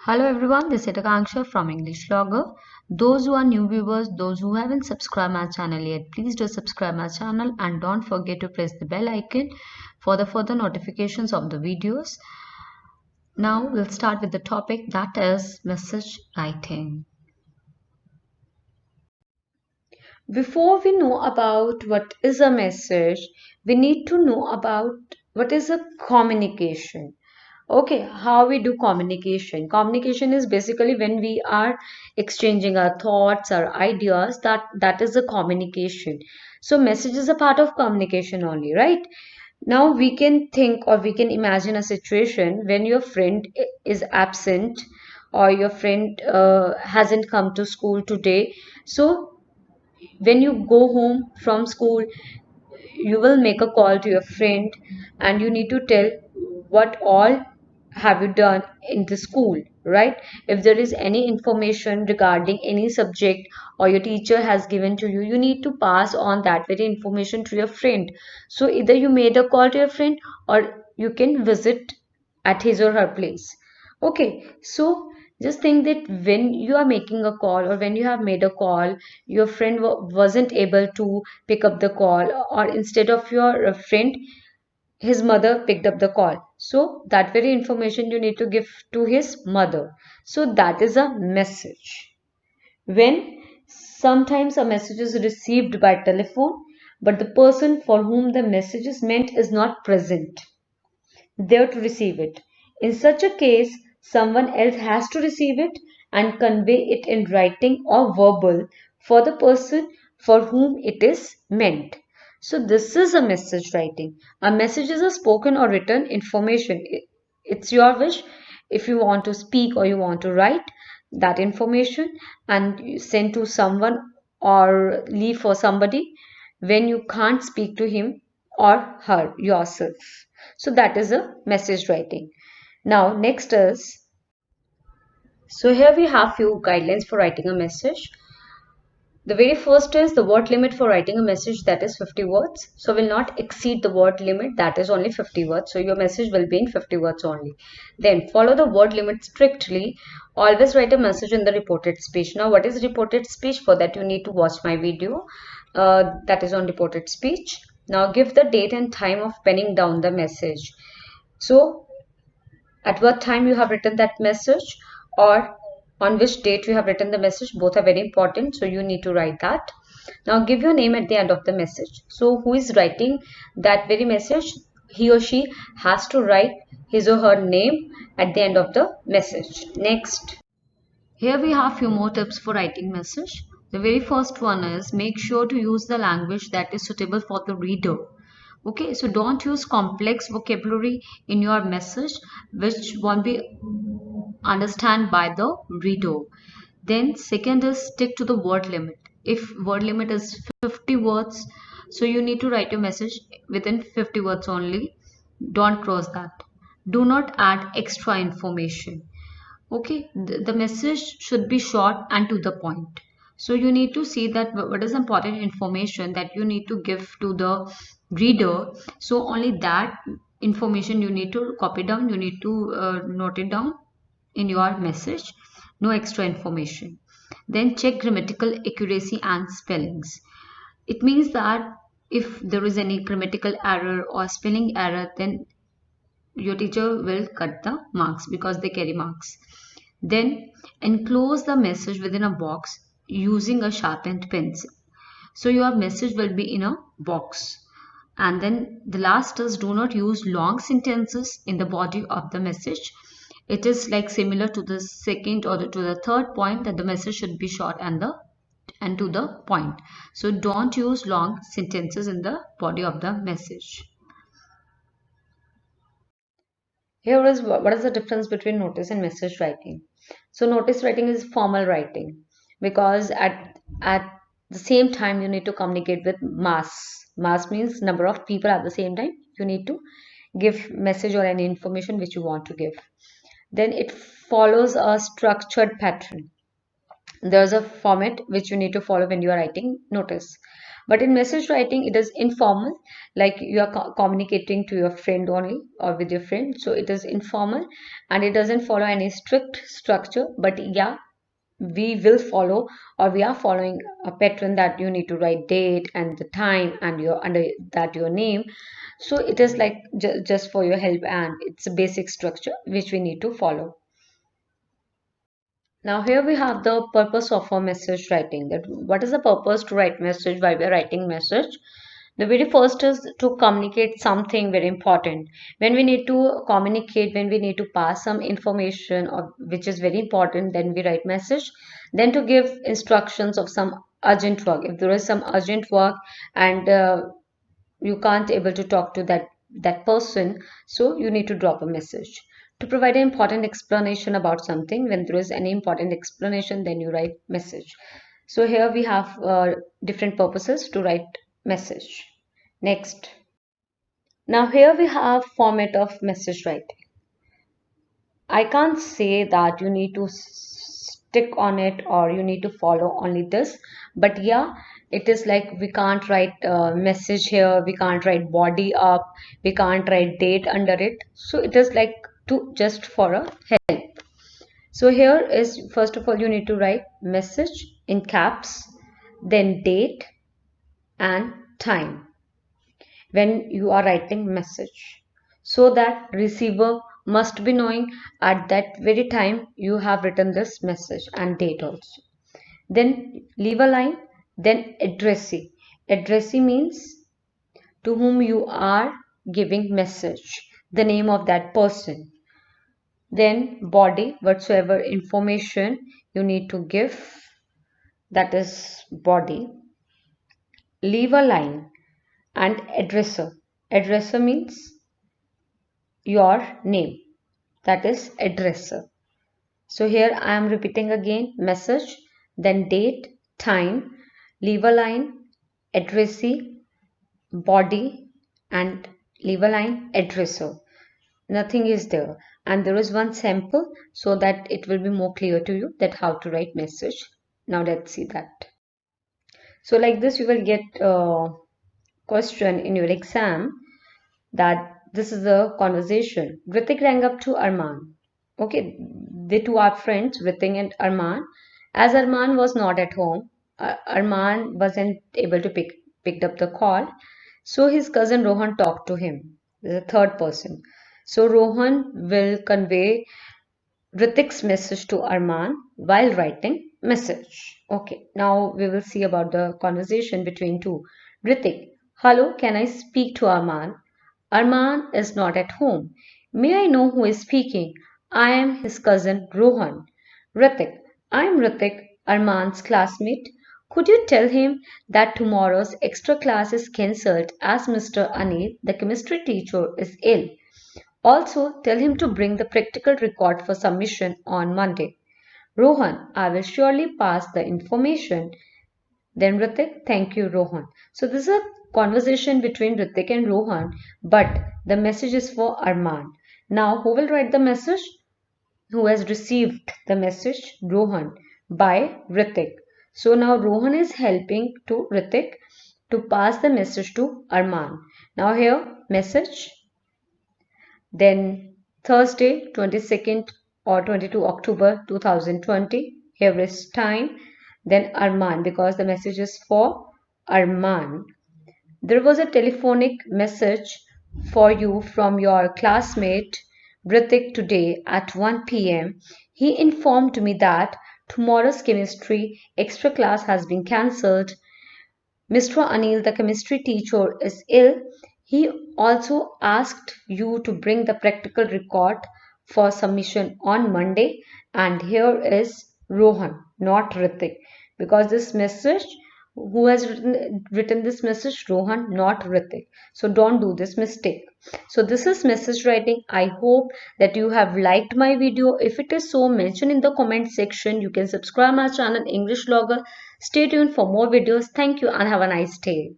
Hello everyone, this is Akansha from English Logger. Those who are new viewers, those who haven't subscribed my channel yet, please do subscribe my channel and don't forget to press the bell icon for the further notifications of the videos. Now we'll start with the topic, that is message writing. Before we know about what is a message, we need to know about what is a communication. Okay, how we do communication. Communication is basically when we are exchanging our thoughts, our ideas, that is a communication. So message is a part of communication only, right? Now we can think or we can imagine a situation when your friend is absent or your friend hasn't come to school today. So when you go home from school, you will make a call to your friend and you need to tell what all have you done in the school, right? If there is any information regarding any subject or your teacher has given to you, you need to pass on that very information to your friend. So either you made a call to your friend or you can visit at his or her place. Okay, so just think that when you are making a call or when you have made a call, your friend wasn't able to pick up the call, or instead of your friend, his mother picked up the call. So that very information you need to give to his mother. So that is a message. When sometimes a message is received by telephone, but the person for whom the message is meant is not present there to receive it. In such a case, someone else has to receive it and convey it in writing or verbal for the person for whom it is meant. So, this is a message writing. A message is a spoken or written information. It's your wish if you want to speak or you want to write that information and you send to someone or leave for somebody when you can't speak to him or her yourself. So that is a message writing. Now next is, so here we have few guidelines for writing a message. The very first is the word limit for writing a message, that is 50 words. So will not exceed the word limit, that is only 50 words. So your message will be in 50 words only. Then follow the word limit strictly. Always write a message in the reported speech. Now what is reported speech? For that you need to watch my video that is on reported speech. Now give the date and time of penning down the message. So at what time you have written that message or on which date you have written the message, both are very important, so you need to write that. Now give your name at the end of the message. So who is writing that very message, he or she has to write his or her name at the end of the message. Next, here we have few more tips for writing message. The very first one is make sure to use the language that is suitable for the reader. Okay, so don't use complex vocabulary in your message which won't be understand by the reader. Then second is stick to the word limit. If word limit is 50 words, so you need to write your message within 50 words only. Don't cross that. Do not add extra information. Okay, the message should be short and to the point. So you need to see that what is important information that you need to give to the reader. So only that information you need to copy down, you need to note it down in your message, no extra information. Then check grammatical accuracy and spellings. It means that if there is any grammatical error or spelling error, then your teacher will cut the marks because they carry marks. Then enclose the message within a box using a sharpened pencil. So your message will be in a box. And then the last is do not use long sentences in the body of the message. It is like similar to the second or to the third point, that the message should be short and to the point. So don't use long sentences in the body of the message. Here is what is the difference between notice and message writing. So notice writing is formal writing because at the same time you need to communicate with mass. Mass means number of people at the same time. You need to give message or any information which you want to give. Then it follows a structured pattern. There's a format which you need to follow when you are writing notice. But in message writing, it is informal, like you are communicating to your friend only or with your friend. So it is informal and it doesn't follow any strict structure. But yeah, we will follow, or we are following a pattern that you need to write date and the time and your under that your name. So it is like just for your help, and it's a basic structure which we need to follow. Now here we have the purpose of a message writing. That what is the purpose to write message, why we are writing message? The very first is to communicate something very important. When we need to communicate, when we need to pass some information or which is very important, then we write message. Then to give instructions of some urgent work. If there is some urgent work and you can't able to talk to that person, so you need to drop a message. To provide an important explanation about something, when there is any important explanation, then you write message. So here we have different purposes to write message. Next, now here we have format of message writing. I can't say that you need to stick on it or you need to follow only this, but yeah, it is like we can't write message here, we can't write body up, we can't write date under it. So it is like to just for a help. So here is first of all you need to write message in caps, then date and time when you are writing message, so that receiver must be knowing at that very time you have written this message and date also. Then leave a line, then addressee means to whom you are giving message, the name of that person. Then body, whatsoever information you need to give, that is body. Leave a line and addresser means your name, that is addresser. So here I am repeating again, message, then date, time, leave a line, addressee, body and leave a line, addresser. Nothing is there, and there is one sample so that it will be more clear to you that how to write message. Now let's see that. So like this you will get a question in your exam, that this is a conversation. Ritik rang up to Arman. Okay, the two are friends, Ritik and Arman. As Arman was not at home, Arman wasn't able to picked up the call. So his cousin Rohan talked to him, the third person. So Rohan will convey Ritik's message to Arman while writing message. Okay, now we will see about the conversation between two. Ritik, hello, can I speak to Arman? Arman is not at home. May I know who is speaking? I am his cousin Rohan. Ritik, I am Ritik, Arman's classmate. Could you tell him that tomorrow's extra class is cancelled as Mr. Anil, the chemistry teacher, is ill? Also, tell him to bring the practical record for submission on Monday. Rohan, I will surely pass the information. Then Ritik, thank you, Rohan. So this is a conversation between Ritik and Rohan, but the message is for Arman. Now, who will write the message? Who has received the message? Rohan by Ritik. So now Rohan is helping to Ritik to pass the message to Arman. Now here, message. Then Thursday, 22nd or 22 October 2020. Here is time. Then Arman, because the message is for Arman. There was a telephonic message for you from your classmate Ritik today at 1 p.m. He informed me that tomorrow's chemistry extra class has been cancelled. Mr. Anil, the chemistry teacher, is ill. He also asked you to bring the practical record for submission on Monday. And here is Rohan, not Ritik, because this message, who has written this message? Rohan, not Ritik. So don't do this mistake. So this is message writing. I hope that you have liked my video. If it is so, mention in the comment section. You can subscribe my channel English Vlogger. Stay tuned for more videos. Thank you and have a nice day.